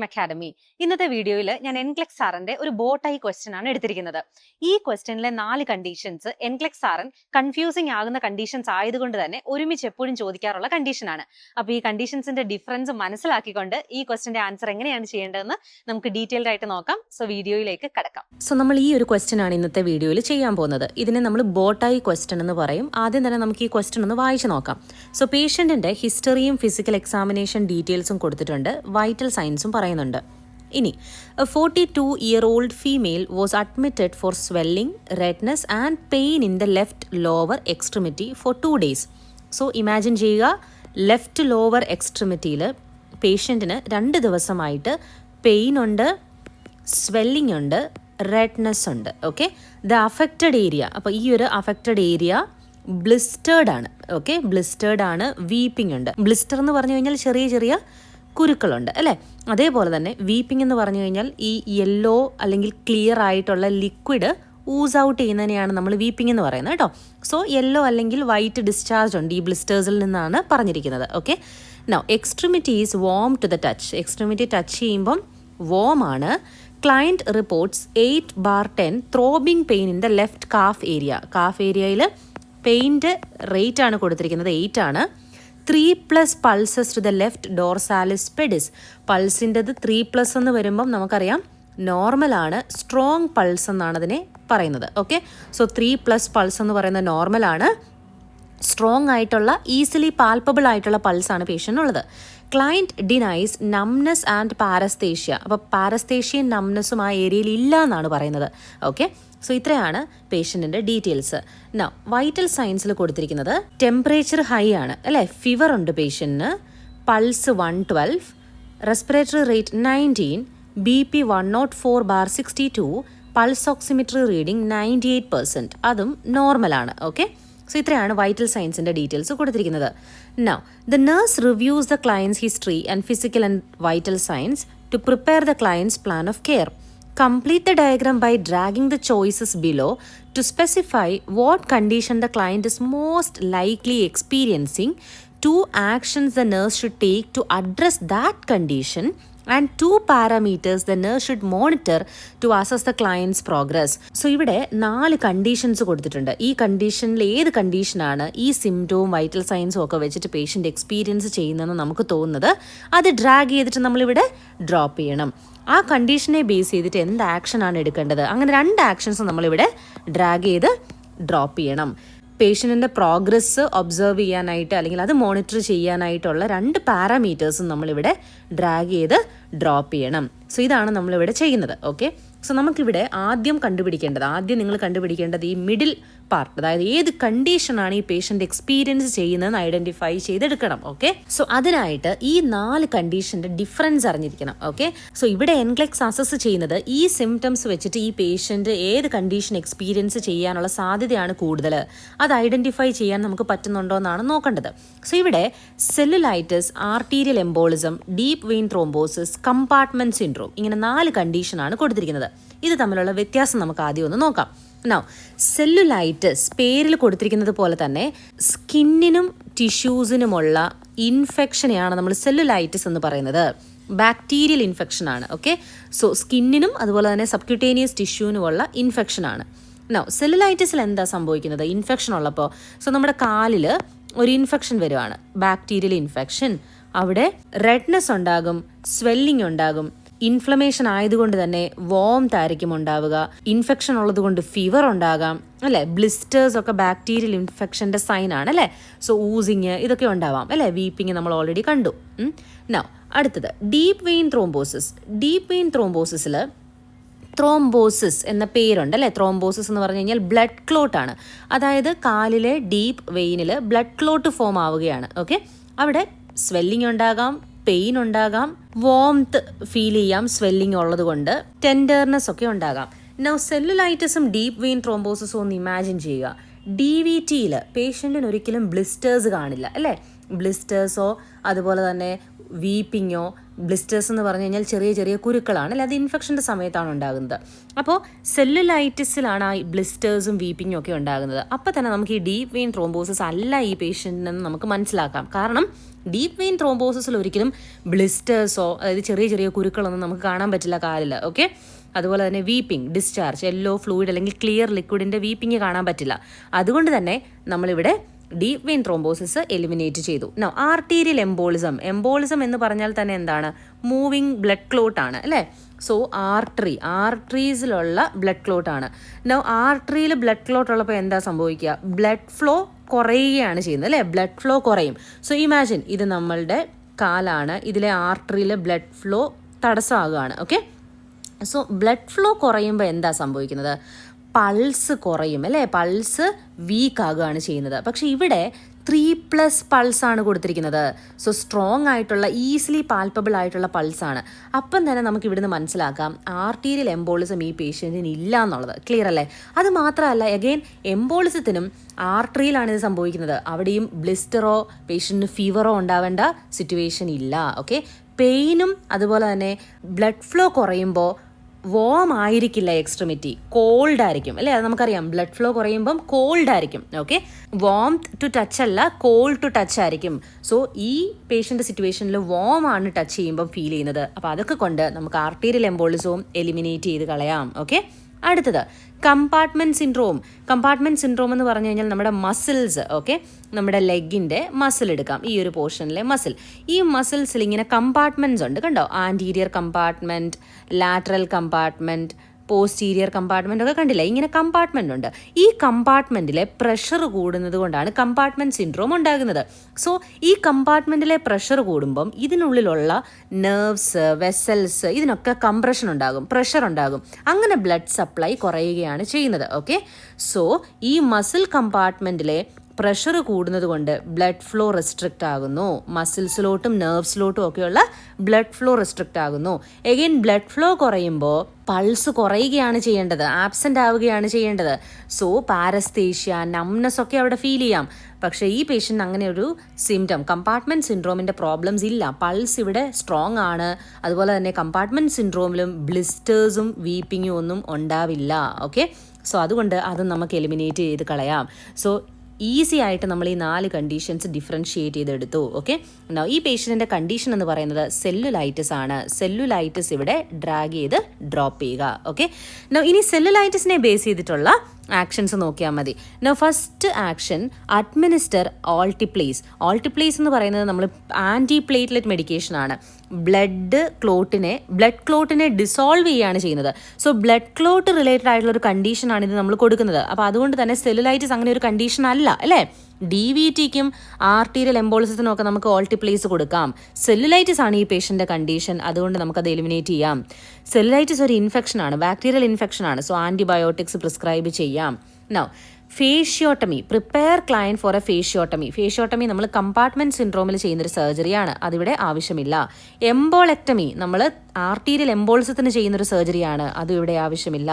Academy. ഇന്നത്തെ വീഡിയോയിൽ ഞാൻ എൻക്ലെക്സ് സാറിന്റെ ഒരു ബോട്ടായി ക്വസ്റ്റ്യൻ ആണ് എടുത്തിരിക്കുന്നത്. ഈ ക്വസ്റ്റ്യനിലെ 4 കണ്ടീഷൻസ് എൻക്ലെക്സ് സാറൻ കൺഫ്യൂസിംഗ് ആകുന്ന കണ്ടീഷൻസ് ആയതുകൊണ്ട് തന്നെ ഒരുമിച്ച് എപ്പോഴും ചോദിക്കാറുള്ള കണ്ടീഷനാണ്. അപ്പോൾ ഈ കണ്ടീഷൻസിന്റെ ഡിഫറൻസ് മനസ്സിലാക്കിക്കൊണ്ട് ഈ ക്വസ്റ്റ്യന്റെ ആൻസർ എങ്ങനെയാണ് ചെയ്യേണ്ടതെന്ന് നമുക്ക് ഡീറ്റെയിൽഡ് ആയിട്ട് നോക്കാം. സോ വീഡിയോയിലേക്ക് കടക്കാം. സോ നമ്മൾ ഈ ഒരു ക്വസ്റ്റ്യൻ ആണ് ഇന്നത്തെ വീഡിയോയിൽ ചെയ്യാൻ പോകുന്നത്. ഇതിനെ നമ്മൾ ബോട്ടായി ക്വസ്റ്റ്യൻ എന്ന് പറയും. ആദ്യം തന്നെ നമുക്ക് ഈ ക്വസ്റ്റ്യൻ ഒന്ന് വായിച്ചു നോക്കാം. സോ പേഷ്യന്റിന്റെ ഹിസ്റ്ററിയും ഫിസിക്കൽ എക്സാമിനേഷൻ ഡീറ്റെയിൽസും കൊടുത്തിട്ടുണ്ട്, വൈറ്റൽ സയൻസും പറയുന്നുണ്ട്. ഇനി a 42-year-old female was admitted for swelling, redness and pain in the left lower extremity for 2 days. So imagine ചെയ്യുക, ലെഫ്റ്റ് ലോവർ എക്സ്ട്രിമിറ്റിയിൽ പേഷ്യൻറ്റിന് 2 ദിവസമായിട്ട് പെയിൻ ഉണ്ട്, സ്വെല്ലിംഗ് ഉണ്ട്, റെഡ്നെസ് ഉണ്ട്. ഓക്കെ, ദ അഫക്റ്റഡ് ഏരിയ, അപ്പോൾ ഈ ഒരു അഫക്റ്റഡ് ഏരിയ ബ്ലിസ്റ്റേർഡ് ആണ്. ഓക്കെ, ബ്ലിസ്റ്റേർഡ് ആണ്, വീപ്പിംഗ് ഉണ്ട്. ബ്ലിസ്റ്റർ എന്ന് പറഞ്ഞു കഴിഞ്ഞാൽ ചെറിയ ചെറിയ കുരുക്കളുണ്ട് അല്ലേ. അതേപോലെ തന്നെ വീപ്പിംഗ് എന്ന് പറഞ്ഞു കഴിഞ്ഞാൽ ഈ യെല്ലോ അല്ലെങ്കിൽ ക്ലിയർ ആയിട്ടുള്ള ലിക്വിഡ് ഊസ് ഔട്ട് ചെയ്യുന്നതിനെയാണ് നമ്മൾ വീപ്പിംഗ് എന്ന് പറയുന്നത് കേട്ടോ. സോ യെല്ലോ അല്ലെങ്കിൽ വൈറ്റ് ഡിസ്ചാർജ് ഉണ്ട് ഈ ബ്ലിസ്റ്റേഴ്സിൽ നിന്നാണ് പറഞ്ഞിരിക്കുന്നത്. Okay, now extremity is warm to the touch. Extremity touch ചെയ്യുമ്പം വാം ആണ്. Client reports 8/10 throbbing pain in the left calf area. Calf ഏരിയയിൽ പെയിൻ്റെ റേറ്റ് ആണ് കൊടുത്തിരിക്കുന്നത്, 8 ആണ്. 3+ pulses to the left dorsalis pedis. പൾസിൻ്റെത് 3+ എന്ന് വരുമ്പം നമുക്കറിയാം നോർമലാണ്, സ്ട്രോങ് പൾസ് എന്നാണ് അതിനെ പറയുന്നത്. ഓക്കെ, സോ 3+ പൾസ് എന്ന് പറയുന്നത് നോർമലാണ്, സ്ട്രോങ് ആയിട്ടുള്ള ഈസിലി പാൽപ്പബിൾ ആയിട്ടുള്ള പൾസാണ് പേഷ്യൻ്റിനുള്ളത്. Client denies numbness and paresthesia. അപ്പോൾ പാരസ്തേഷ്യയും നംനെസ്സും ആ ഏരിയയിൽ ഇല്ല എന്നാണ് പറയുന്നത്. ഓക്കെ, സോ ഇത്രയാണ് പേഷ്യൻറ്റിൻ്റെ ഡീറ്റെയിൽസ്. നൗ വൈറ്റൽ സയൻസിൽ കൊടുത്തിരിക്കുന്നത് ടെമ്പറേച്ചർ ഹൈ ആണ് അല്ലേ, ഫീവർ ഉണ്ട് പേഷ്യൻറ്റിന്, pulse 112, respiratory rate 19, BP 104/62, pulse oximetry reading 98%, അതും നോർമലാണ്. ഓക്കെ, സോ ഇത്രയാണ് വൈറ്റൽ സയൻസിൻ്റെ ഡീറ്റെയിൽസ് കൊടുത്തിരിക്കുന്നത്. Now the nurse reviews the client's history and physical and vital signs to prepare the client's plan of care. Complete the diagram by dragging the choices below to specify what condition the client is most likely experiencing, 2 actions the nurse should take to address that condition, and 2 parameters the nurse should monitor to assess the client's progress. So ഇവിടെ 4 conditions കൊടുത്തിട്ടുണ്ട്. ഈ കണ്ടീഷനിൽ ഏത് കണ്ടീഷനാണ് ഈ സിംറ്റവും vital സയൻസും ഒക്കെ വെച്ചിട്ട് പേഷ്യൻ്റ് എക്സ്പീരിയൻസ് ചെയ്യുന്നതെന്ന് നമുക്ക് തോന്നുന്നത് അത് ഡ്രാഗ് ചെയ്തിട്ട് നമ്മളിവിടെ ഡ്രോപ്പ് ചെയ്യണം. ആ കണ്ടീഷനെ ബേസ് ചെയ്തിട്ട് എന്ത് ആക്ഷനാണ് എടുക്കേണ്ടത്, അങ്ങനെ 2 ആക്ഷൻസ് നമ്മളിവിടെ ഡ്രാഗ് ചെയ്ത് ഡ്രോപ്പ് ചെയ്യണം. പേഷ്യൻറ്റിൻ്റെ പ്രോഗ്രസ് ഒബ്സർവ് ചെയ്യാനായിട്ട് അല്ലെങ്കിൽ അത് മോണിറ്റർ ചെയ്യാനായിട്ടുള്ള 2 പാരാമീറ്റേഴ്സും നമ്മളിവിടെ ഡ്രാഗ് ചെയ്ത് ഡ്രോപ്പ് ചെയ്യണം. സോ ഇതാണ് നമ്മളിവിടെ ചെയ്യുന്നത്. ഓക്കെ, സോ നമുക്കിവിടെ ആദ്യം നിങ്ങൾ കണ്ടുപിടിക്കേണ്ടത് ഈ മിഡിൽ പാർട്ട്, അതായത് ഏത് കണ്ടീഷനാണ് ഈ പേഷ്യൻ്റ് എക്സ്പീരിയൻസ് ചെയ്യുന്നതെന്ന് ഐഡൻറ്റിഫൈ ചെയ്തെടുക്കണം. ഓക്കെ, സോ അതിനായിട്ട് ഈ 4 കണ്ടീഷൻ്റെ ഡിഫറൻസ് അറിഞ്ഞിരിക്കണം. ഓക്കെ, സോ ഇവിടെ എൻക്ലെക്സ് അസസ് ചെയ്യുന്നത് ഈ സിംറ്റംസ് വെച്ചിട്ട് ഈ പേഷ്യൻ്റ് ഏത് കണ്ടീഷൻ എക്സ്പീരിയൻസ് ചെയ്യാനുള്ള സാധ്യതയാണ് കൂടുതൽ, അത് ഐഡൻറ്റിഫൈ ചെയ്യാൻ നമുക്ക് പറ്റുന്നുണ്ടോ എന്നാണ് നോക്കേണ്ടത്. സോ ഇവിടെ cellulitis, arterial embolism, deep vein thrombosis, compartment syndrome, ഇങ്ങനെ 4 കണ്ടീഷനാണ് കൊടുത്തിരിക്കുന്നത്. ഇത് തമ്മിലുള്ള വ്യത്യാസം നമുക്ക് ആദ്യം ഒന്ന് നോക്കാം. നൗ സെല്ലുലൈറ്റിസ് പേരിൽ കൊടുത്തിരിക്കുന്നത് പോലെ തന്നെ സ്കിന്നിനും ടിഷ്യൂസിനുമുള്ള ഇൻഫെക്ഷനെയാണ് നമ്മൾ സെല്ലുലൈറ്റിസ് എന്ന് പറയുന്നത്. ബാക്ടീരിയൽ ഇൻഫെക്ഷനാണ്. ഓക്കെ, സോ സ്കിന്നിനും അതുപോലെ തന്നെ സബ്ക്യൂട്ടേനിയസ് ടിഷ്യൂവിനുമുള്ള ഇൻഫെക്ഷനാണ്. നൗ സെല്ലുലൈറ്റിസിൽ എന്താ സംഭവിക്കുന്നത്, ഇൻഫെക്ഷൻ ഉള്ളപ്പോൾ സോ നമ്മുടെ കാലിൽ ഒരു ഇൻഫെക്ഷൻ വരുവാണ്, ബാക്ടീരിയൽ ഇൻഫെക്ഷൻ. അവിടെ റെഡ്നെസ് ഉണ്ടാകും, സ്വെല്ലിംഗ് ഉണ്ടാകും, ഇൻഫ്ലമേഷൻ ആയതുകൊണ്ട് തന്നെ വോംത്ത് ആയിരിക്കും ഉണ്ടാവുക, ഇൻഫെക്ഷൻ ഉള്ളത് കൊണ്ട് ഫീവർ ഉണ്ടാകാം അല്ലേ. ബ്ലിസ്റ്റേഴ്സ് ഒക്കെ ബാക്ടീരിയൽ ഇൻഫെക്ഷൻ്റെ സൈൻ ആണ് അല്ലേ. സോ ഊസിങ് ഇതൊക്കെ ഉണ്ടാവാം അല്ലേ. വീപ്പിങ് നമ്മൾ ഓൾറെഡി കണ്ടു. നൗ അടുത്തത് deep vein thrombosis. Deep vein ത്രോംബോസിസിൽ ത്രോംബോസിസ് എന്ന പേരുണ്ട് അല്ലേ. ത്രോംബോസിസ് എന്ന് പറഞ്ഞു കഴിഞ്ഞാൽ ബ്ലഡ് ക്ലോട്ടാണ്, അതായത് കാലിലെ ഡീപ്പ് വെയിനിൽ ബ്ലഡ് ക്ലോട്ട് ഫോം ആവുകയാണ്. ഓക്കെ, അവിടെ സ്വെല്ലിംഗ് ഉണ്ടാകാം, പെയിൻ ഉണ്ടാകാം, വോംത്ത് ഫീൽ ചെയ്യാം സ്വെല്ലിംഗ് ഉള്ളത് കൊണ്ട്, ടെൻഡർനെസ് ഒക്കെ ഉണ്ടാകാം. നൗ സെല്ലുലൈറ്റിസും ഡീപ്പ് വെയിൻ ത്രോംബോസിസും ഒന്ന് ഇമാജിൻ ചെയ്യുക. DVTയിൽ പേഷ്യൻറ്റിന് ഒരിക്കലും ബ്ലിസ്റ്റേഴ്സ് കാണില്ല അല്ലേ. ബ്ലിസ്റ്റേഴ്സോ അതുപോലെ തന്നെ വീപ്പിങ്ങോ ബ്ലിസ്റ്റേഴ്സ് എന്ന് പറഞ്ഞു കഴിഞ്ഞാൽ ചെറിയ ചെറിയ കുരുക്കളാണ്, അല്ലെ അത് ഇൻഫെക്ഷൻ്റെ സമയത്താണ് ഉണ്ടാകുന്നത്. അപ്പോൾ സെല്ലുലൈറ്റിസിലാണ് ആ ബ്ലിസ്റ്റേഴ്സും വീപ്പിങ്ങും ഒക്കെ ഉണ്ടാകുന്നത്. അപ്പോൾ തന്നെ നമുക്ക് ഈ ഡീപ്പ് വെയിൻ ത്രോംബോസിസ് അല്ല ഈ പേഷ്യൻറ്റിനെന്ന് നമുക്ക് മനസ്സിലാക്കാം. കാരണം ഡീപ്പ് വെയിൻ ത്രോംബോസിസിൽ ഒരിക്കലും ബ്ലിസ്റ്റേഴ്സോ അതായത് ചെറിയ ചെറിയ കുരുക്കളൊന്നും നമുക്ക് കാണാൻ പറ്റില്ല കാലിൽ. ഓക്കെ, അതുപോലെ തന്നെ വീപ്പിംഗ്, ഡിസ്ചാർജ്, യെല്ലോ ഫ്ലൂയിഡ് അല്ലെങ്കിൽ ക്ലിയർ ലിക്വിഡിൻ്റെ വീപ്പിംഗ് കാണാൻ പറ്റില്ല. അതുകൊണ്ട് തന്നെ നമ്മളിവിടെ ഡീപ്പ് വെയിൻ ത്രോംബോസിസ് എലിമിനേറ്റ് ചെയ്തു. നോ ആർട്ടീരിയൽ എംബോളിസം എന്ന് പറഞ്ഞാൽ തന്നെ എന്താണ്? മൂവിങ് ബ്ലഡ് ക്ലോട്ട് ആണ്, അല്ലേ? സോ ആർട്ടറീസിലുള്ള ബ്ലഡ് ക്ലോട്ട് ആണ്. നോ ആർട്ടറിയിൽ ബ്ലഡ് ക്ലോട്ട് ഉള്ളപ്പോൾ എന്താ സംഭവിക്കുക? ബ്ലഡ് ഫ്ലോ കുറയുകയാണ് ചെയ്യുന്നത്, അല്ലേ? ബ്ലഡ് ഫ്ലോ കുറയും. സോ ഇമാജിൻ ഇത് നമ്മളുടെ കാലാണ്, ഇതിലെ ആർട്ടറിയിൽ ബ്ലഡ് ഫ്ലോ തടസ്സമാകുകയാണ്. ഓക്കെ, സോ ബ്ലഡ് ഫ്ലോ കുറയുമ്പോൾ എന്താ സംഭവിക്കുന്നത്? പൾസ് കുറയും, അല്ലേ? പൾസ് വീക്ക് ആകുകയാണ് ചെയ്യുന്നത്. പക്ഷെ ഇവിടെ 3+ പൾസാണ് കൊടുത്തിരിക്കുന്നത്. സോ സ്ട്രോങ് ആയിട്ടുള്ള ഈസിലി പാൽപ്പബിൾ ആയിട്ടുള്ള പൾസാണ്. അപ്പം തന്നെ നമുക്ക് ഇവിടുന്ന് മനസ്സിലാക്കാം ആർട്ടീരിയൽ എംബോളിസം ഈ പേഷ്യൻറ്റിന് ഇല്ല എന്നുള്ളത്. ക്ലിയർ അല്ലേ? അത് മാത്രമല്ല, അഗെയിൻ എംബോളിസത്തിനും ആർട്ടറിയിലാണ് ഇത് സംഭവിക്കുന്നത്. അവിടെയും ബ്ലിസ്റ്ററോ പേഷ്യൻറ്റിന് ഫീവറോ ഉണ്ടാവേണ്ട സിറ്റുവേഷൻ ഇല്ല. ഓക്കെ, പെയിനും അതുപോലെ തന്നെ ബ്ലഡ് ഫ്ലോ കുറയുമ്പോൾ വോം ആയിരിക്കില്ല, എക്സ്ട്രിമിറ്റി കോൾഡ് ആയിരിക്കും, അല്ലേ? അത് നമുക്കറിയാം, ബ്ലഡ് ഫ്ലോ കുറയുമ്പം കോൾഡ് ആയിരിക്കും. ഓക്കെ, വോം ടു ടച്ച് അല്ല, കോൾഡ് ടു ടച്ച് ആയിരിക്കും. സോ ഈ പേഷ്യൻ്റ് സിറ്റുവേഷനിൽ വോം ആണ് ടച്ച് ചെയ്യുമ്പം ഫീൽ ചെയ്യുന്നത്. അപ്പോൾ അതൊക്കെ കൊണ്ട് നമുക്ക് ആർട്ടീരിയൽ എംബോളിസവും എലിമിനേറ്റ് ചെയ്ത് കളയാം. ഓക്കെ, അടുത്തത് കമ്പാർട്ട്മെൻറ്റ് സിൻഡ്രോം എന്ന് പറഞ്ഞു കഴിഞ്ഞാൽ നമ്മുടെ മസിൽസ്, ഓക്കെ, നമ്മുടെ ലെഗിൻ്റെ മസിൽ എടുക്കാം, ഈ ഒരു പോർഷനിലെ മസിൽ. ഈ മസിൽസിൽ ഇങ്ങനെ കമ്പാർട്ട്മെൻറ്റ്സ് ഉണ്ട്, കണ്ടോ? Anterior compartment, lateral compartment, posterior compartment ഒക്കെ കണ്ടില്ലേ? ഇങ്ങനെ കമ്പാർട്ട്മെൻ്റ് ഉണ്ട്. ഈ കമ്പാർട്ട്മെൻറ്റിലെ പ്രഷർ കൂടുന്നത് കൊണ്ടാണ് കമ്പാർട്ട്മെൻറ്റ് സിൻഡ്രോം ഉണ്ടാകുന്നത്. സോ ഈ കമ്പാർട്ട്മെൻറ്റിലെ പ്രഷർ കൂടുമ്പം ഇതിനുള്ളിലുള്ള നെർവ്സ്, വെസൽസ്, ഇതിനൊക്കെ കംപ്രഷൻ ഉണ്ടാകും, പ്രഷർ ഉണ്ടാകും. അങ്ങനെ ബ്ലഡ് സപ്ലൈ കുറയുകയാണ് ചെയ്യുന്നത്. ഓക്കെ, സോ ഈ മസിൽ കമ്പാർട്ട്മെൻറ്റിലെ പ്രഷർ കൂടുന്നത് കൊണ്ട് ബ്ലഡ് ഫ്ലോ റെസ്ട്രിക്റ്റ് ആകുന്നു. മസിൽസിലോട്ടും നെർവ്സിലോട്ടും ഒക്കെയുള്ള ബ്ലഡ് ഫ്ലോ റെസ്ട്രിക്റ്റ് ആകുന്നു. എഗെയിൻ ബ്ലഡ് ഫ്ലോ കുറയുമ്പോൾ പൾസ് കുറയുകയാണ് ചെയ്യേണ്ടത്, ആബ്സെൻ്റ് ആവുകയാണ് ചെയ്യേണ്ടത്. സോ പാരസ്തേഷ്യ, നംനെസ് ഒക്കെ അവിടെ ഫീൽ ചെയ്യാം. പക്ഷേ ഈ പേഷ്യൻ്റ് അങ്ങനെ ഒരു സിംറ്റം, കമ്പാർട്ട്മെൻറ്റ് സിൻഡ്രോമിൻ്റെ പ്രോബ്ലംസ് ഇല്ല. പൾസ് ഇവിടെ സ്ട്രോങ് ആണ്. അതുപോലെ തന്നെ കമ്പാർട്ട്മെൻറ്റ് സിൻഡ്രോമിലും ബ്ലിസ്റ്റേഴ്സും വീപ്പിങ്ങും ഒന്നും ഉണ്ടാവില്ല. ഓക്കെ, സോ അതുകൊണ്ട് അത് നമുക്ക് എലിമിനേറ്റ് ചെയ്ത് കളയാം. സോ ഈസി ആയിട്ട് നമ്മൾ ഈ 4 കണ്ടീഷൻസ് ഡിഫറൻഷിയേറ്റ് ചെയ്തെടുത്തു. ഓക്കെ, ഈ പേഷ്യൻറ്റിൻ്റെ കണ്ടീഷൻ എന്ന് പറയുന്നത് സെല്ലുലൈറ്റിസ് ആണ്. സെല്ലുലൈറ്റിസ് ഇവിടെ ഡ്രാഗ് ചെയ്ത് ഡ്രോപ്പ് ചെയ്യുക. ഓക്കെ, ഇനി സെല്ലുലൈറ്റിസിനെ ബേസ് ചെയ്തിട്ടുള്ള ആക്ഷൻസ് നോക്കിയാൽ മതി. ഫസ്റ്റ് ആക്ഷൻ, അഡ്മിനിസ്റ്റർ ഓൾട്ടിപ്ലേസ് എന്ന് പറയുന്നത് നമ്മൾ ആൻറ്റി പ്ലേറ്റ്ലെറ്റ് മെഡിക്കേഷൻ ആണ്. ബ്ലഡ് ക്ലോട്ടിനെ ഡിസോൾവ് ചെയ്യുകയാണ് ചെയ്യുന്നത്. സോ ബ്ലഡ് ക്ലോട്ട് റിലേറ്റഡ് ആയിട്ടുള്ള ഒരു കണ്ടീഷനാണ് ഇത് നമ്മൾ കൊടുക്കുന്നത്. അപ്പോൾ അതുകൊണ്ട് തന്നെ സെല്ലുലൈറ്റിസ് അങ്ങനെ ഒരു കണ്ടീഷൻ അല്ല, അല്ലേ? DVTക്കും ആർട്ടീരിയൽ എംബോളിസത്തിനും ഒക്കെ നമുക്ക് ഓൾട്ടിപ്ലേസ് കൊടുക്കാം. സെല്ലുലൈറ്റിസ് ആണ് ഈ പേഷ്യൻ്റെ കണ്ടീഷൻ, അതുകൊണ്ട് നമുക്കത് എലിമിനേറ്റ് ചെയ്യാം. സെല്ലുലൈറ്റിസ് ഒരു ഇൻഫെക്ഷനാണ്, ബാക്ടീരിയൽ ഇൻഫെക്ഷനാണ്. സോ ആൻറ്റിബയോട്ടിക്സ് പ്രിസ്ക്രൈബ് ചെയ്യാം. Now fasciotomy, prepare client for a fasciotomy നമ്മൾ കമ്പാർട്ട്മെൻറ്റ് സിൻഡ്രോമിൽ ചെയ്യുന്നൊരു സർജറിയാണ്, അതിവിടെ ആവശ്യമില്ല. എംബോളെക്ടമി നമ്മൾ ആർട്ടീരിയൽ എംബോളിസത്തിന് ചെയ്യുന്നൊരു സർജറിയാണ്, അതും ഇവിടെ ആവശ്യമില്ല.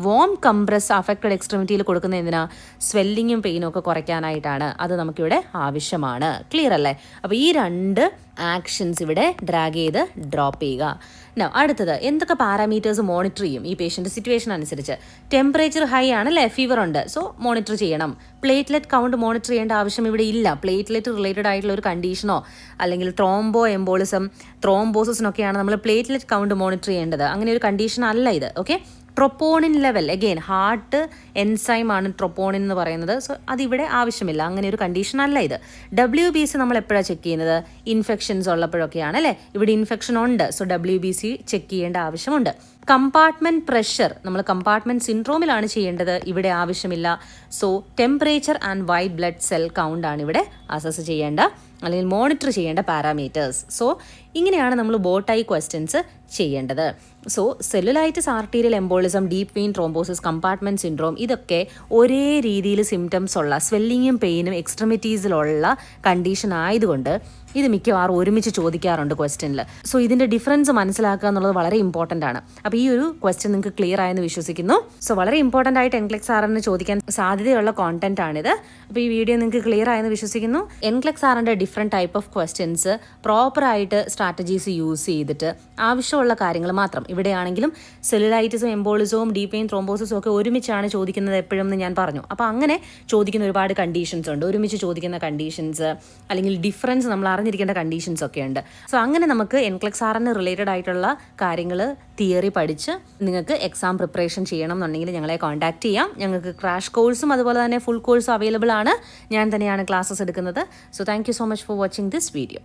വോം കംപ്രസ് അഫക്റ്റഡ് എക്സ്ട്രിമിറ്റിയിൽ കൊടുക്കുന്ന എന്തിനാ? സ്വെല്ലിങ്ങും പെയിനും ഒക്കെ കുറയ്ക്കാനായിട്ടാണ്, അത് നമുക്കിവിടെ ആവശ്യമാണ്. ക്ലിയർ അല്ലേ? അപ്പോൾ ഈ 2 ആക്ഷൻസ് ഇവിടെ ഡ്രാഗ് ചെയ്ത് ഡ്രോപ്പ് ചെയ്യുക. അടുത്തത് എന്തൊക്കെ പാരാമീറ്റേഴ്സ് മോണിറ്റർ ചെയ്യും ഈ പേഷ്യൻ്റെ സിറ്റുവേഷൻ അനുസരിച്ച്? ടെമ്പറേച്ചർ ഹൈ ആണ്, അല്ലേ? ഫീവർ ഉണ്ട്, സോ മോണിറ്റർ ചെയ്യണം. പ്ലേറ്റ്ലെറ്റ് കൗണ്ട് മോണിറ്റർ ചെയ്യേണ്ട ആവശ്യം ഇവിടെ ഇല്ല. പ്ലേറ്റ്ലെറ്റ് റിലേറ്റഡ് ആയിട്ടുള്ള ഒരു കണ്ടീഷനോ അല്ലെങ്കിൽ ത്രോംബോസിസിനൊക്കെയാണ് നമ്മൾ പ്ലേറ്റ്ലെറ്റ് കൗണ്ട് മോണിറ്റർ ചെയ്യേണ്ടത്. അങ്ങനെ ഒരു കണ്ടീഷൻ അല്ല ഇത്. Okay, troponin level, again heart enzyme ആണ് ട്രൊപ്പോണിൻ എന്ന് പറയുന്നത്. സോ അതിവിടെ ആവശ്യമില്ല, അങ്ങനെ ഒരു കണ്ടീഷൻ അല്ല ഇത്. WBC നമ്മൾ എപ്പോഴാണ് ചെക്ക് ചെയ്യുന്നത്? ഇൻഫെക്ഷൻസ് ഉള്ളപ്പോഴൊക്കെയാണ്, അല്ലേ? ഇവിടെ ഇൻഫെക്ഷൻ ഉണ്ട്, സോ WBC ചെക്ക് ചെയ്യേണ്ട ആവശ്യമുണ്ട്. കമ്പാർട്ട്മെൻറ്റ് പ്രഷർ നമ്മൾ കമ്പാർട്ട്മെൻറ്റ് സിൻഡ്രോമിലാണ് ചെയ്യേണ്ടത്, ഇവിടെ ആവശ്യമില്ല. So temperature and white blood cell count ആണ് ഇവിടെ അസസ് ചെയ്യേണ്ട അല്ലെങ്കിൽ മോണിറ്റർ ചെയ്യേണ്ട പാരാമീറ്റേഴ്സ്. സോ ഇങ്ങനെയാണ് നമ്മൾ ബോട്ടായി ക്വസ്റ്റ്യൻസ് ചെയ്യേണ്ടത്. So cellulitis, arterial embolism, deep vein thrombosis, compartment syndrome ഇതൊക്കെ ഒരേ രീതിയിൽ സിംറ്റംസ് ഉള്ള സ്വെല്ലിങ്ങും പെയിനും എക്സ്ട്രിമിറ്റീസിലുള്ള കണ്ടീഷൻ ആയതുകൊണ്ട് ഇത് മിക്കവാറും ഒരുമിച്ച് ചോദിക്കാറുണ്ട് ക്വസ്റ്റ്യനിൽ. സോ ഇതിൻ്റെ ഡിഫറൻസ് മനസ്സിലാക്കുക എന്നുള്ളത് വളരെ ഇമ്പോർട്ടൻ്റ് ആണ്. അപ്പോൾ ഈ ഒരു ക്വസ്റ്റ്യൻ നിങ്ങൾക്ക് ക്ലിയർ ആയെന്ന് വിശ്വസിക്കുന്നു. സോ വളരെ ഇമ്പോർട്ടൻ്റ് ആയിട്ട് NCLEX സാറിന് ചോദിക്കാൻ സാധ്യതയുള്ള കോണ്ടന്റ് ആണിത്. അപ്പോൾ ഈ വീഡിയോ നിങ്ങൾക്ക് ക്ലിയർ ആയെന്ന് വിശ്വസിക്കുന്നു. NCLEX സാറിൻ്റെ ഡിഫറെൻറ്റ് ടൈപ്പ് ഓഫ് ക്വസ്റ്റ്യൻസ് പ്രോപ്പറായിട്ട് സ്ട്രാറ്റജീസ് യൂസ് ചെയ്തിട്ട് ആവശ്യമുള്ള കാര്യങ്ങൾ മാത്രം, ഇവിടെയാണെങ്കിലും സെല്ലുലൈറ്റിസും എംബോളിസവും ഡീപ്പ് വെയിൻ ത്രോംബോസിസും ഒക്കെ ഒരുമിച്ചാണ് ചോദിക്കുന്നത് എപ്പോഴും എന്ന് ഞാൻ പറഞ്ഞു. അപ്പോൾ അങ്ങനെ ചോദിക്കുന്ന ഒരുപാട് കണ്ടീഷൻസ് ഉണ്ട്. ഒരുമിച്ച് ചോദിക്കുന്ന കണ്ടീഷൻസ് അല്ലെങ്കിൽ ഡിഫറൻസ് നമ്മൾ അറിഞ്ഞിരിക്കേണ്ട കണ്ടീഷൻസ് ഒക്കെ ഉണ്ട്. സോ അങ്ങനെ നമുക്ക് NCLEX സാറിന് റിലേറ്റഡ് ആയിട്ടുള്ള കാര്യങ്ങൾ തിയറി പഠിച്ച് നിങ്ങൾക്ക് എക്സാം പ്രിപ്പറേഷൻ ചെയ്യണം എന്നുണ്ടെങ്കിൽ ഞങ്ങളെ കോൺടാക്ട് ചെയ്യാം. ഞങ്ങൾക്ക് ക്രാഷ് കോഴ്സും അതുപോലെ തന്നെ ഫുൾ കോഴ്സും അവൈലബിൾ ആണ്. ഞാൻ തന്നെയാണ് ക്ലാസ്സസ് എടുക്കുന്നത്. So thank you so much for watching this video.